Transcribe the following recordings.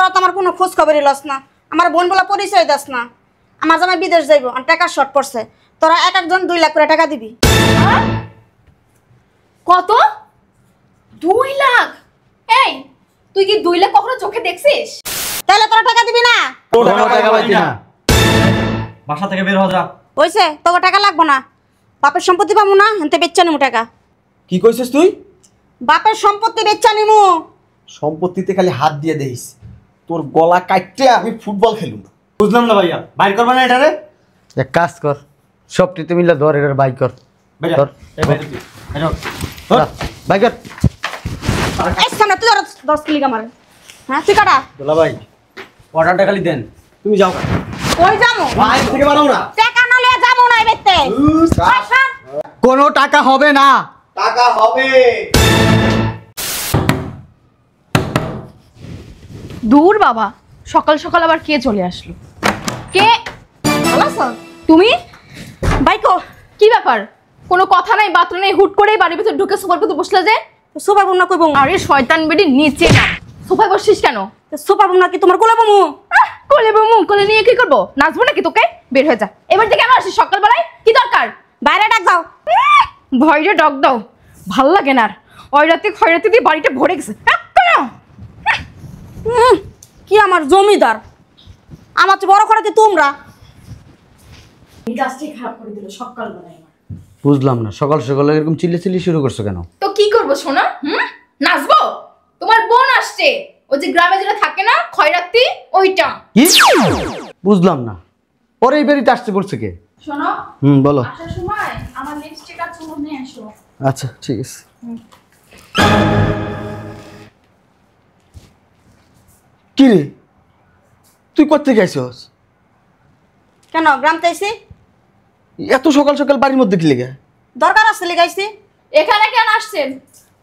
তোরা তো আমার কোনো খোঁজ খবরই লস না। আমার বোন বলা পরিচয় দাস না। আমার জামাই বিদেশ যাইব আর টাকা শর্ট পড়ছে। তোরা এক একজন 2 লাখ করে টাকা দিবি। কত? 2 লাখ? এই তুই কি 2 লাখ কখনো চোখে দেখছিস? তাহলে তোরা টাকা দিবি না? টাকা পাইতি না। বাসা থেকে বের হ যা। হইছে, তোকে টাকা লাগবো না। বাপের সম্পত্তি পাবো না, হেনতে বেচ্চা নিমু টাকা। কি কইছিস তুই? বাপের সম্পত্তি বেচ্চা নিমু। সম্পত্তিতে খালি হাত দিয়ে দেইস, তোর গলা কাটতে আমি ফুটবল খেলুম। বুঝলাম না ভাইয়া, বাইর করবা না এটারে? এক কাজ কর, সবটিতে মিলে ধর এটার বাই কর। ধর এই বাইরে তুই ধর বাই কর। এই সামনে তুই 10 কিলো আমার। হ্যাঁ তুই কাটা। দুলা ভাই অর্ডারটা খালি দেন, তুমি যাও। কই যামু? বাইরে থেকে বানাও না। টাকা না লয়ে যামু না এবেতে। কোনো টাকা হবে না। টাকা হবে। দূর বাবা, সকাল সকাল আবার কে চলে আসলো? কে? ভালো তুমি? বাইকো কি ব্যাপার? কোনো কথা নাই বার্তা নাই, হুট করেই বাড়ির ভিতর ঢুকে সোফার ভিতর বসলে যে? সোফা বুম না কইবো? আরে শয়তান বেডি, নিচে না, সোফায় বসছিস কেন? সোফা বুম না কি তোমার কোলে বমু? কোলে বমু, কোলে নিয়ে কি করবো? নাচবো নাকি তোকে? বের হয়ে যা এবার থেকে। কেন আসিস সকালবেলায়? কি দরকার? বাইরে ডাক দাও। ভয়রে ডক দাও, ভাল লাগে না আর। ওই রাতে খয়রাতে দিয়ে বাড়িটা ভরে গেছে। কি আমার জমিদার, আমার চেয়ে বড় করে কি তোমরা? মেজাজটাই খারাপ করে দিল সকালবেলায়। বুঝলাম না, সকাল সকাল এরকম চিল্লি শুরু করছো কেন? তো কি করবো সোনা? নাচবো? তোমার বোন আসছে, ওই যে গ্রামে যেটা থাকে না খয়রাতি, ওইটা। কি? বুঝলাম না, পরে এই বাড়িতে আসতে বলছে কে? শোনো, বলো। আসার সময় আমার লিপস্টিক আর চুল নিয়ে এসো। আচ্ছা ঠিক আছে। কি রে, তুই কোত্থেকে আইছস? কেন গ্রাম তাইছি? এত সকাল সকাল বাড়ির মধ্যে কি লেগে? দরকার আছে লিগাইছি। এখানে কেন আসছেন?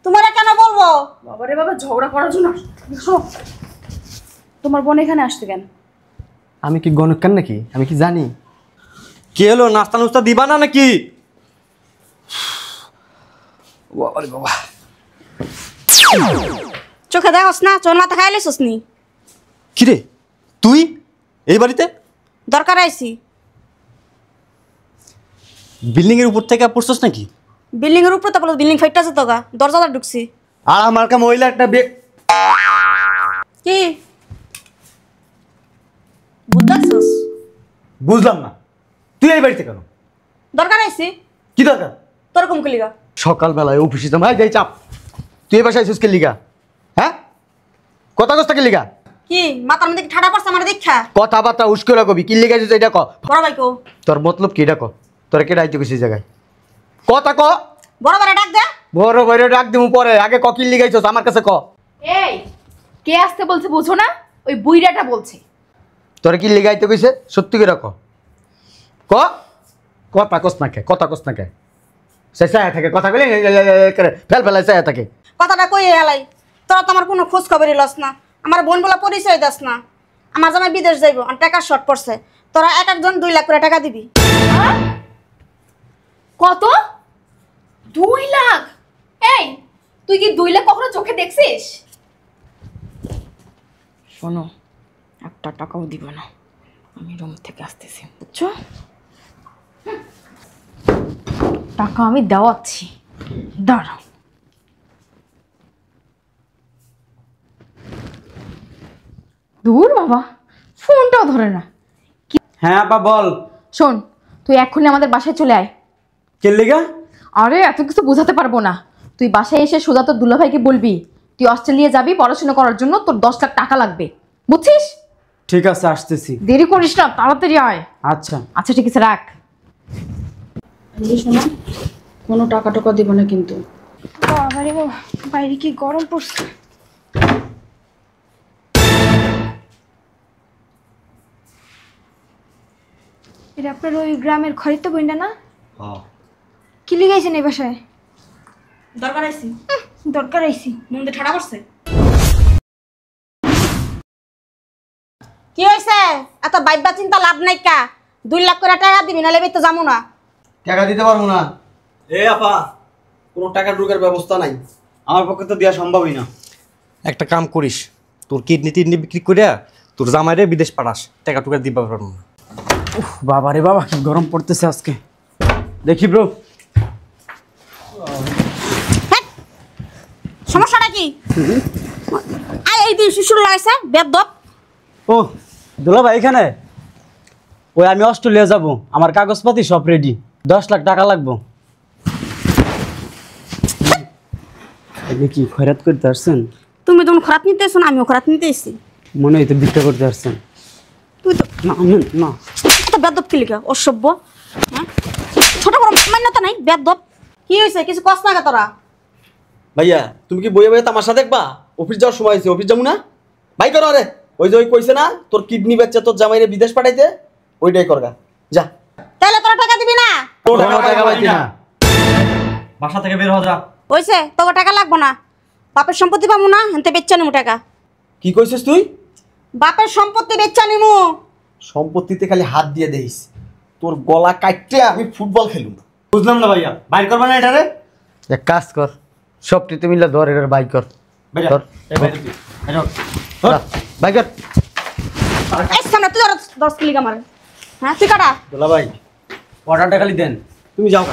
তোমারে কেন বলবো? বাবারে বাবা, ঝগড়া করার জন্য। শোনো, তোমার বোন এখানে আসছে কেন? আমি কি গণকান নাকি? আমি কি জানি? কি হলো, নাস্তা নুস্তা দিবা না নাকি? বাবারে বাবা, চোখে দেখোস না? চোর মাথা খাইলে নি? কি রে তুই এই বাড়িতে? দরকার আইছি। বিল্ডিং এর উপর থেকে পড়ছস নাকি? বিল্ডিং এর উপরে তো বলো, বিল্ডিং ফাইটটা যেত গা, দরজাটা ঢুকছি। আর আমার কা মহিলা একটা কি বুঝছস? বুঝলাম না, তুই এই বাড়িতে কেন? দরকার আইছি। কি দরকার? তোর কম কলিগা সকালবেলায় অফিসে যাম, যাই চাপ। তুই এই বাসায় আইছিস কে লিগা? হ্যাঁ, কথা কস্তা কে লিগা? কি মাথার মধ্যে কি ঠাডা পড়ছে আমার দেখা? কথাবার্তা উস্করা কবি, কি লিগা আইছিস এটা ক। বড় ভাই কো। তোর মতলব কি এটা ক? তোরা কে ডাইতে গেছিস জায়গায়? কথা ক। বড় ভাই ডাক দে। বড় বাইরে ডাক দিমু পরে, আগে ক কি লিগাইছস আমার কাছে ক। এই কে আসতে বলছে বুঝো না? ওই বুইড়াটা বলছে। তোরা কি লিগাইতে কইছে? সত্যি করে ক। ক। কথা কস না কে? কথা কস না কে? সেসায় থাকে কথা কইলে ফেল ফেলাই চায় থাকে। কথাটা কই এলাই। তোরা তো আমার কোনো খোঁজ খবরই লস না। আমার বোন বলা পরিচয় দাস না। আমার জামাই বিদেশ যাইব আর টাকা শর্ট পড়ছে। তোরা এক একজন 2 লাখ করে টাকা দিবি। কত? 2 লাখ? এই তুই কি 2 লাখ কখনো চোখে দেখছিস? শোনো, একটা টাকাও দিব না, আমি রুম থেকে আসতেছি, বুঝছো? টাকা আমি দেওয়াচ্ছি, দাঁড়াও। দূর বাবা, ফোনটাও ধরে না। হ্যাঁ আপা বল। শোন, তুই এক্ষুনি আমাদের বাসায় চলে আয়। কে লিগা? আরে এত কিছু বোঝাতে পারবো না। তুই বাসায় এসে সোজা তোর দুলাভাইকে বলবি তুই অস্ট্রেলিয়া যাবি পড়াশোনা করার জন্য, তোর 10 লাখ টাকা লাগবে, বুঝছিস? ঠিক আছে আসতেছি। দেরি করিস না, তাড়াতাড়ি আয়। আচ্ছা আচ্ছা ঠিক আছে, রাখ। শোনো, কোনো টাকা টাকা দিব না কিন্তু। বাবারে বাবা, বাইরে কি গরম পড়ছে। এটা আপনার ওই গ্রামের খরিদ বইনা না? হ্যাঁ। কি লিগাইছেন এই বাসায়? দরকার আইছি। দরকার আইছি। মন্দে ঠাডা পড়ছে। কি হইছে? এত বাইবা চিন্তা লাভ নাই কা। 2 লাখ করে টাকা দিবি নালে বেতে যামু না। টাকা দিতে পারবো না। এ আপা, কোনো টাকা ঢোকার ব্যবস্থা নাই, আমার পক্ষে তো দেওয়া সম্ভবই না। একটা কাম করিস, তোর কিডনি টিডনি বিক্রি করে তোর জামাইরে বিদেশ পাঠাস, টাকা টুকা দিবা পারবো না। বাবা রে বাবা, কি গরম পড়তেছে আজকে। দেখি ব্রো, সমস্যাটা কি? এই দিন শিশুর লাগাইছে বেদব। ও দুলা ভাই এখানে? ওই আমি অস্ট্রেলিয়া যাব, আমার কাগজপাতি সব রেডি, 10 লাখ টাকা লাগবো। কি খয়রাত করতে আসছেন? তুমি তখন খরাত নিতে এসো না, আমিও খরাত নিতে এসেছি। মনে হয় তো ভিক্ষা করতে আসছেন। তুই তো না না, তো বেদব কি লিখা, অসভ্য। হ্যাঁ, ছোট বড় মান্যতা নাই, বেদব। কি হয়েছে, কিছু কষ্ট না তোরা? ভাইয়া তুমি কি বইয়ে বইয়ে তামাশা দেখবা? অফিস যাওয়ার সময় হয়েছে, অফিস যাবো না? ভাই করো রে, ওই যে ওই কইছে না তোর কিডনি বেচছে তোর জামাইরে বিদেশ পাঠাইতে, ওইটাই করগা যা। তাহলে তোরা টাকা দিবি না? তোর কোনো টাকা পাইতি না। বাসা থেকে বের হওয়া যা। হয়েছে, তোকে টাকা লাগবো না। বাপের সম্পত্তি পাবো না, হেনতে বেচ্চা নিমু টাকা। কি কইছিস তুই? বাপের সম্পত্তি বেচ্চা নিমু। সম্পত্তিতে খালি হাত দিয়ে দেইস, তোর গলা কাটতে আমি ফুটবল খেলুম। বুঝলাম না ভাইয়া, বাইর করবা না এটা রে? এক কাজ কর, সবটিতে মিলে ধর এটার বাই কর। বেটা, ধর। এই বাইরে তুই। বাইরে হ। বাই কর। এই সামনে তুই ধর 10 কিলো আমার। হ্যাঁ, তুই কাটা। দোলা ভাই অর্ডারটা খালি দেন। তুমি যাও।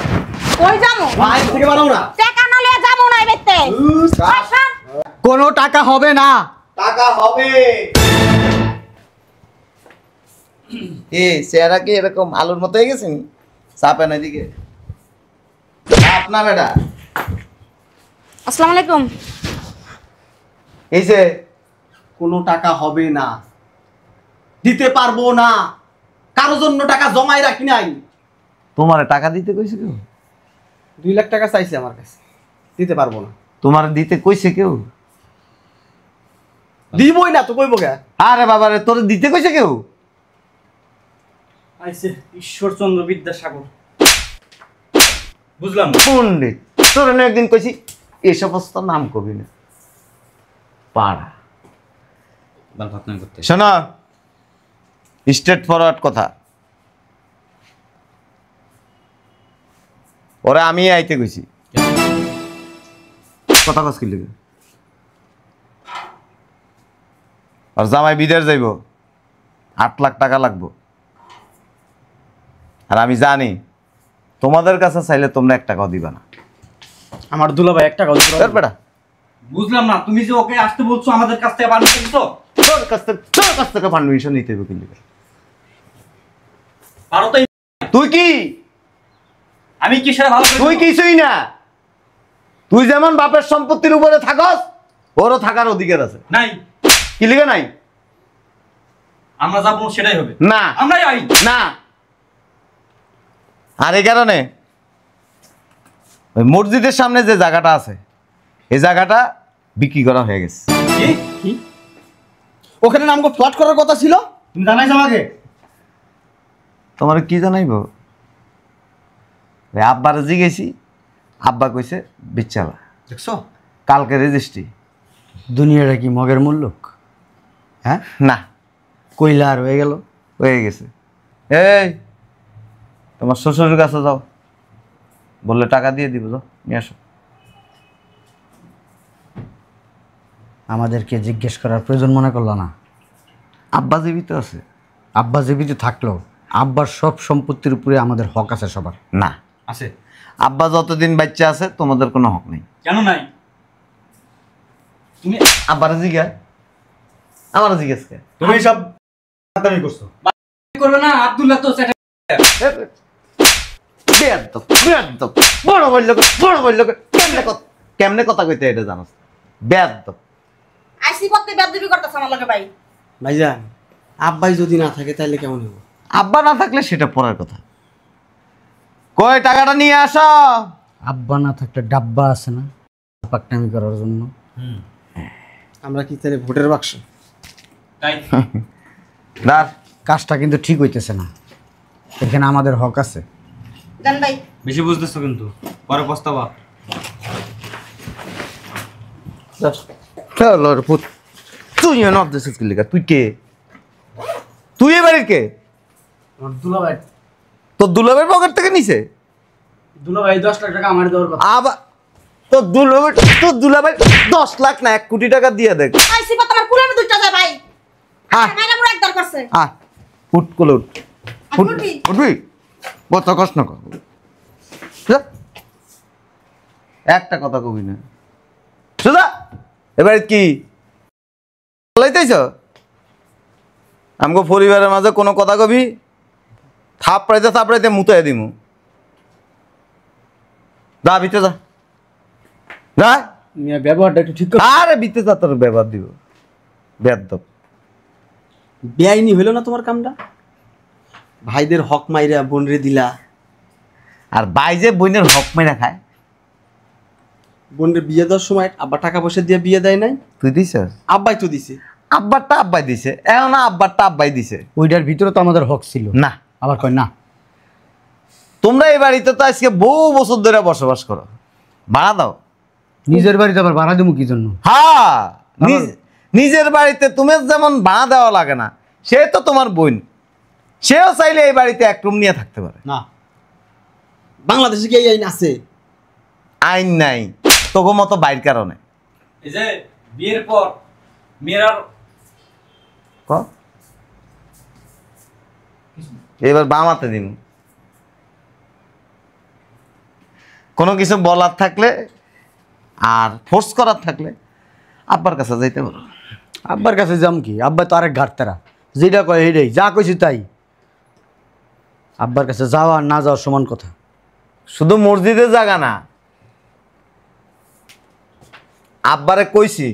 কই যামু? বাইরে থেকে বাড়াও না। টাকা না লয়ে যামু না এবেতে। আচ্ছা, কোনো টাকা হবে না। টাকা হবে। চেহারা কি এরকম আলুর মতো হয়ে গেছে নি? চাপে না দিকে আপনার বেটা আসসালামু আলাইকুম। এই যে কোনো টাকা হবে না, দিতে পারবো না। কারোর জন্য টাকা জমাই রাখি নাই। তোমার টাকা দিতে কইছে কেউ? 2 লাখ টাকা চাইছে আমার কাছে, দিতে পারবো না। তোমার দিতে কইছে কেউ? দিবই না তো, কইবো কে? আরে বাবারে, তোর দিতে কইছে কেউ? আইছে ঈশ্বরচন্দ্র বিদ্যাসাগর। বুঝলাম না। পণ্ডিত তোর না একদিন কইছি এই সমস্ত নাম কবি না পাড়া। বাল ভাত না করতে। শোনো, স্ট্রেট ফরওয়ার্ড কথা। ওরা আমি আইতে কইছি। কথা কস কি লিখে? আর জামাই বিদেশ যাইব, 8 লাখ টাকা লাগবো। আর আমি জানি তোমাদের কাছে চাইলে তোমরা 1 টাকাও দিবা না। আমার দুলা ভাই 1 টাকা তোর বেটা, বুঝলাম না, তুমি যে ওকে আসতে বলছো আমাদের কাছ থেকে বানিয়ে দিছো। তোর কাছ থেকে পারমিশন নিতে হবে কি লিখে? পারো তো। তুই কি? আমি কি সেটা ভালো তুই কিছুই না। তুই যেমন বাপের সম্পত্তির উপরে থাকস, ওরও থাকার অধিকার আছে। নাই, কি লিখে নাই? আমরা যা বলবো সেটাই হবে। না আমরাই আই না। আর এই কারণে ওই মসজিদের সামনে যে জায়গাটা আছে, এই জায়গাটা বিক্রি করা হয়ে গেছে। কি? ওখানে নামগো ফ্ল্যাট করার কথা ছিল। তুমি জানাইছো আমাকে? তোমার কি জানাইব? ওই আব্বারে জিগেছি, আব্বা কইছে বিচ্ছালা। দেখছো? কালকে রেজিস্ট্রি। দুনিয়াটা কি মগের মূল্যক? হ্যাঁ, না কইলা আর হয়ে গেল। হয়ে গেছে। এই তোমার শ্বশুরের কাছে যাও, বললে টাকা দিয়ে দিব, যাও নিয়ে আসো। আমাদেরকে জিজ্ঞেস করার প্রয়োজন মনে করলো না? আব্বা জীবিত আছে? আব্বা জীবিত থাকলো, আব্বার সব সম্পত্তির উপরে আমাদের হক আছে সবার। না, আছে। আব্বা যতদিন বাচ্চা আছে তোমাদের কোনো হক নেই। কেন নাই? তুমি আব্বারে জিজ্ঞা, আমার জিজ্ঞেস কে? তুমি সব ফাতামি করছো। করবে না, আব্দুল্লাহ তো সেটা বেয়াদব, বেয়াদব, বড় বড় লোক, কেমনে কথা কইতে এটা জানোস? বেয়াদব। আইসি পথে বেদবি করতেছ আমার লগে ভাই। ভাইজান, আব্বাই যদি না থাকে তাহলে কেমন হবে? আব্বা না থাকলে সেটা পরের কথা। কই টাকাটা নিয়ে আসো। আব্বা না থাকলে ডাব্বা আছে না পাকনামি করার জন্য। আমরা কি তাহলে ভোটের বাক্স? তাই দাঁড়। কাজটা কিন্তু ঠিক হইতেছে না, এখানে আমাদের হক আছে। জান ভাই, বেশি বুঝতেছো কিন্তু, পরে পস্তাবা। তুই নক দিছিস কি লেখা? তুই কে? তুই এবারের কে? আমার দুলা ভাই, তোর দুলাবের পকেট থেকে নিছে? দুলা ভাই 10 লাখ টাকা আমার দেওয়ার কথা। আবার তোর দুলাবের 10 লাখ না 1 কোটি টাকা দিয়ে দেখ। আইসি পথে আমার কুলানে দুইটা আয় মাইনা পুরো একদর করছে আয় উঠ কোলে উঠ উঠ উঠবি? উঠবি কত কষ্ট কর যা। একটা কথা কবি না সুদা এবার কি লাইতেছ আমগো পরিবারের মাঝে কোনো কথা কবি থাপড়াইতে মুতাই দিমু যা ভিতে যা যা মিয়া ব্যবহারটা একটু ঠিক করে আরে ভিতে যা তোর ব্যবহার দিব বেয়াদব বেআইনি হইল না তোমার কামটা? ভাইদের হক মাইরা বোনরে দিলা, আর ভাই যে বোনের হক মেরা খায় বোনরে বিয়ে দেওয়ার সময় আব্বা টাকা পয়সা দিয়ে বিয়ে দেয় নাই, তুই দিছ আব্বাই তো দিছে। আব্বারটা আব্বাই দিছে এও না আব্বারটা আব্বাই দিছে ওইটার ভিতরে তো আমাদের হক ছিল না আবার কয় না তোমরা এই বাড়িতে তো আজকে বহু বছর ধরে বসবাস করো ভাড়া দাও নিজের বাড়িতে আবার ভাড়া দেবো কি জন্য? হ্যাঁ নিজের বাড়িতে তুমি যেমন ভাড়া দেওয়া লাগে না, সে তো তোমার বোন, সেও চাইলে এই বাড়িতে এক রুম নিয়ে থাকতে পারে। না, বাংলাদেশে কি এই আইন আছে? আইন নাই তোকে মতো বাইর কারণে এই যে বিয়ের পর মেয়েরার এবার বামাতে দিন কোনো কিছু বলার থাকলে আর ফোর্স করার থাকলে আব্বার কাছে যাইতে পারো। আব্বার কাছে যাম কি? আব্বা তো আরেক ঘাটতারা, যেটা কয় সেইটাই, যা কইছি তাই। আব্বার কাছে যাওয়া আর না যাওয়ার সমান কথা। শুধু মসজিদের জায়গা না, আব্বারে কইছি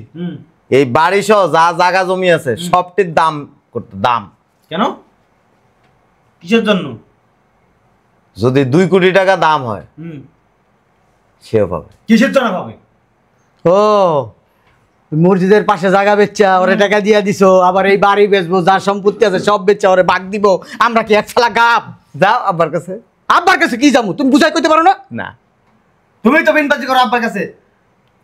এই বাড়ি সহ যা জায়গা জমি আছে সবটির দাম করতে, দাম। কেন? কিসের জন্য? যদি 2 কোটি টাকা দাম হয় সেও পাবে। কিসের জন্য পাবে? ও মসজিদের পাশে জায়গা বেচা ওরে টাকা দিয়া দিছো, আবার এই বাড়ি বেচবো, যা সম্পত্তি আছে সব বেচা ওরে ভাগ দিব। আমরা কি এক ফেলা গাপ? যাও আব্বার কাছে। আব্বার কাছে কি যাবো? তুমি বুঝাই কইতে পারো না? না, তুমি তো বিনবাজি করো আব্বার কাছে।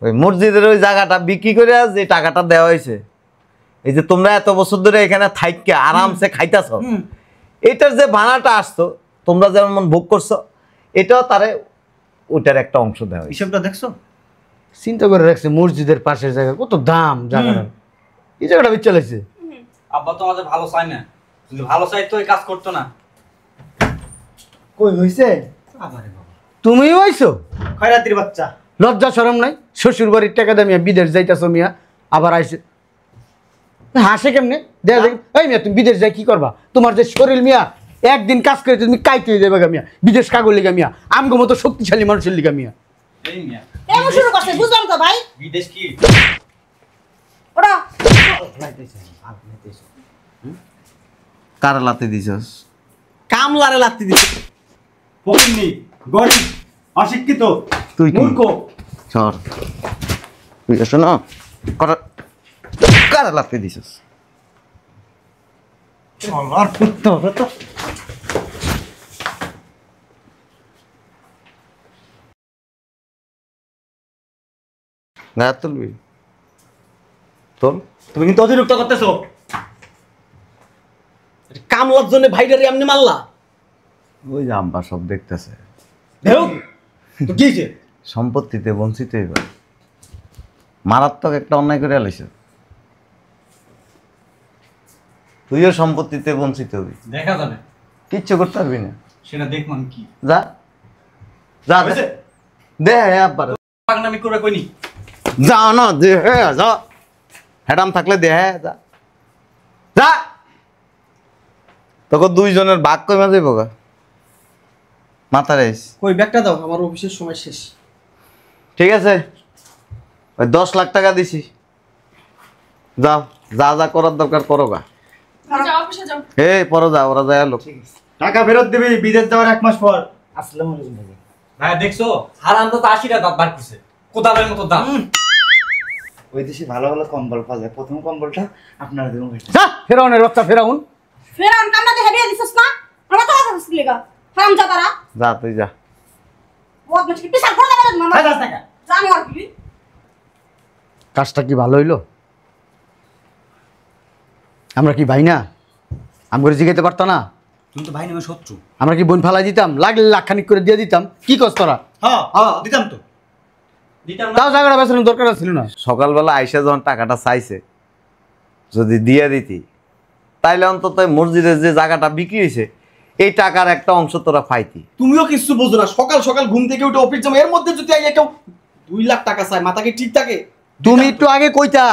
ওই মসজিদের ওই জায়গাটা বিক্রি করে যে টাকাটা দেওয়া হয়েছে, এই যে তোমরা এত বছর ধরে এখানে থাইকা আরামসে খাইতেছ, এটার যে ভাড়াটা আসতো তোমরা যেমন ভোগ করছো, এটাও তারে ওটার একটা অংশ দেওয়া হয়েছে। হিসাবটা দেখছো? চিন্তা করে রাখছে মসজিদের পাশের জায়গা কত দাম জায়গাটা, এই জায়গাটা বেচা লাগছে। আব্বা তো আমাদের ভালো চায় না, যদি ভালো চাই তো এই কাজ করতো না। কই হইছে? তুমি হইছো খয়রাতির বাচ্চা। লজ্জা শরম নাই? শ্বশুর বাড়ির টাকা দিয়ে মিয়া বিদেশ যাইতাছো মিয়া, আবার আইসে হাসে কেমনে? দেখা দেখি এই মিয়া তুমি বিদেশ যাই কি করবা? তোমার যে শরীর মিয়া, একদিন কাজ করে তুমি কাইতে যাবে গা মিয়া, বিদেশ কাগজ লিগা মিয়া, আমগো মতো শক্তিশালী মানুষের লিগা মিয়া। এই মিয়া এমন শুরু করছে, বুঝলাম তো ভাই। বিদেশ কি? ওরা কার লাতে দিছস? কামলারে লাগতে দিছে। ফকিন্নি, গরিব, অশিক্ষিত, তুই কি? মূর্খ। সর তুই এসো না, কার লাতে দিছস? আর করতে হবে তো। গায়ে তুলবি তোল। তুমি কিন্তু অতিরিক্ত করতেছো। কামলার জন্য ভাইটারে এমনি মারলা? ওই যে আব্বা সব দেখতেছে, দেও তো কি হইছে? সম্পত্তিতে বঞ্চিত হইবা। মারাত্মক একটা অন্যায় করে আলাইছ, তুইও সম্পত্তিতে বঞ্চিত হবি, দেখা যাবে, কিচ্ছু করতে পারবি না। সেটা দেখলাম কি যা যা হয়েছে? দে আব্বার পাগনামি করে কইনি। যা না দে যা, হ্যাডাম থাকলে দে যা যা। তোকে 2 জনের ভাগ কইমা যাইব গা মাথা রেস। কই ব্যাগটা দাও, আমার অফিসের সময় শেষ। ঠিক আছে, ওই 10 লাখ টাকা দিছি, যাও যা যা করার দরকার করো গা। যাও অফিসে যাও। এই পরে যা, ওরা যায় লোক। টাকা ফেরত দিবি বিদেশ যাওয়ার 1 মাস পর। আসসালামু আলাইকুম ভাই। ভাই দেখছো হারাম তো 80টা দাঁত বার করছে, কোদালের মতো দাঁত। ওই দেশে ভালো ভালো কম্বল পাওয়া যায়, প্রথম কম্বলটা আপনারা দেবেন। যা ফেরাউনের বাচ্চা ফেরাউন। ফেরান কামনা দেখে বিয়ে দিছিস না? আমরা তো কথা বলছিলি গা। হারাম জাদারা। যা তুই যা। ও বেশি পিছাল করে দেবে না মামা। ভাই দাস টাকা। জানি আর কি। কাজটা কি ভালো হইলো? আমরা কি ভাই না? আমগরে জিগাইতে পারতা না? তুমি তো ভাই নামে শত্রু। আমরা কি বোন ফালাই দিতাম? লাগলে লাখখানিক করে দিয়ে দিতাম। কি কস তোরা? হ্যাঁ হ্যাঁ দিতাম তো, দিতাম না। তাও জায়গাটা বেচানোর দরকার ছিল না। সকালবেলা আইসা যখন টাকাটা চাইছে, যদি দিয়ে দিতি তাইলে অন্তত এই মসজিদের যে জায়গাটা বিক্রি হয়েছে এই টাকার একটা অংশ তোরা পাইতি। তুমিও কিছু বোঝো না, সকাল সকাল ঘুম থেকে উঠে অফিস যাবো, এর মধ্যে যদি আইয়া কেউ 2 লাখ টাকা চায়, মাথা কি ঠিক থাকে? তুমি একটু আগে কইতা,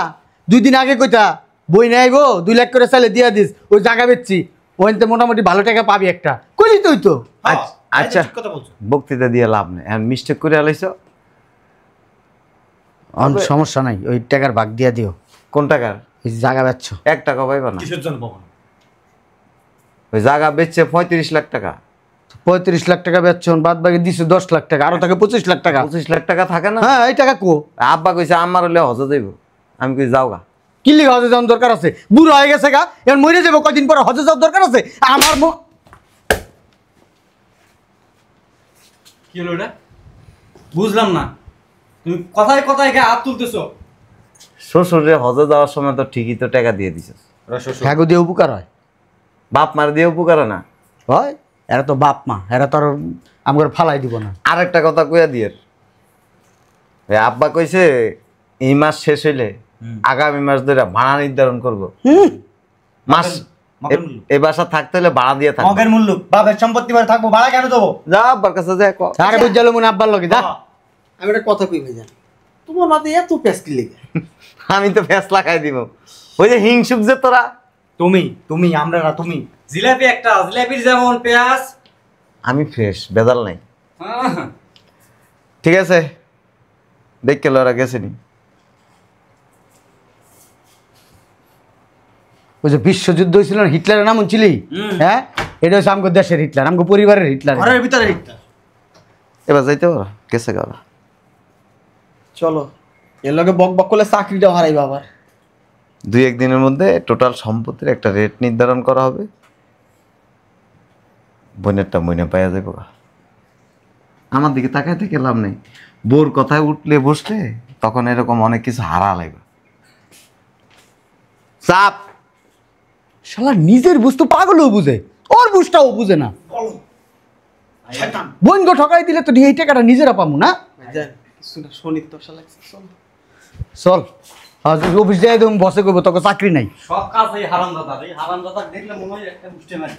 2 দিন আগে কইতা বই নাই গো 2 লাখ করে চাইলে দিয়া দিস, ওই জায়গা বেচছি, ওইতে মোটামুটি ভালো টাকা পাবি একটা, কইলি তুই তো। হ্যাঁ, আচ্ছা ঠিক কথা বলছো। বক্তৃতা দিয়ে লাভ নেই, এখন মিস্টেক করে আলাইছো। সমস্যা নাই, ওই টাকার ভাগ দিয়া দিও। কোন টাকার? ওই জায়গা বেচছো 1 টাকা পাইবা না। কিসের জন্য পাবো না? ওই জায়গা বেচছে 35 লাখ টাকা। 35 লাখ টাকা বেচছো, বাদ বাকি দিছো 10 লাখ টাকা, আরো থাকে 25 লাখ টাকা। 25 লাখ টাকা থাকে না? হ্যাঁ, এই টাকা কো? আব্বা কইছে আমার হলে হজে যাইব, আমি কই যাও গা। কি লিখা হজে যাওয়ার দরকার আছে? বুড়ো হয়ে গেছে গা, এখন মরে যাবো কয়দিন পরে, হজে যাওয়ার দরকার আছে? আমার কি হলো এটা? বুঝলাম না, তুমি কথায় কথায় গায়ে হাত তুলতেছো। শ্বশুরে হজে যাওয়ার সময় তো ঠিকই তো টাকা দিয়ে দিছিস। হ্যাগো দিয়ে উপকার হয়? বাপ মার দিয়ে উপকার না হয়, এরা তো বাপ মা, এরা তো আর আমার ফালাই দিব না। আরেকটা কথা কইয়া দিয়ে, আব্বা কইছে এই মাস শেষ হইলে আগামী মাস ধরে ভাড়া নির্ধারণ করব। মাস এই বাসা থাকতে হলে ভাড়া দিয়ে থাকবে। মগের মূল্য বাপের সম্পত্তি বাড়ি থাকবো, ভাড়া কেন দেবো? যা আব্বার কাছে যা কও। আরে বুঝালো মনে আব্বার লগে যা। আমি একটা কথা কই ভাইজান, তোমার মাথায় এত পেস্কি লেগে? আমি তো ফেস লাগাই দিব। ওই যে হিংসুক যে তোরা, তুমি আমরা না তুমি। জিলাপি একটা, জিলাপির যেমন পেঁয়াজ। আমি ফ্রেশ, বেজাল নাই। হ্যাঁ। ঠিক আছে, দেখকে লরা গেছেনি। ওই যে বিশ্বযুদ্ধ হয়েছিল না, হিটলারের নাম শুনছিলি? হ্যাঁ, এটা হচ্ছে আমগো দেশের হিটলার, আমগো পরিবারের হিটলার। ঘরের ভিতরে একটা। এবার যাইতে পারো, গেছে গেল। চলো, এর লগে বক বক করলে চাকরিটাও হারাইবা আবার। 2-1 দিনের মধ্যে টোটাল সম্পত্তির একটা রেট নির্ধারণ করা হবে। বোনেরটা মইনে পাইয়া যাবো। আমার দিকে তাকায় থেকে লাভ নেই, বোর কথায় উঠলে বসলে তখন এরকম অনেক কিছু হারা লাগবে। চাপ শালা নিজের বুঝতো পাগলও বুঝে, ওর বুঝটাও বুঝে না। বোন গো ঠকাই দিলে তো এই টাকাটা নিজেরা পাবো না। ভাইজান কিছু না, শনির দশা লাগছে, চলো। চল, অফিস যাই তুমি বসে করবো, তোকে চাকরি নাই। সব কাজ এই হারামজাদা, এই হারামজাদা দেখলে মনে হয় একটা মুষ্টি মারি।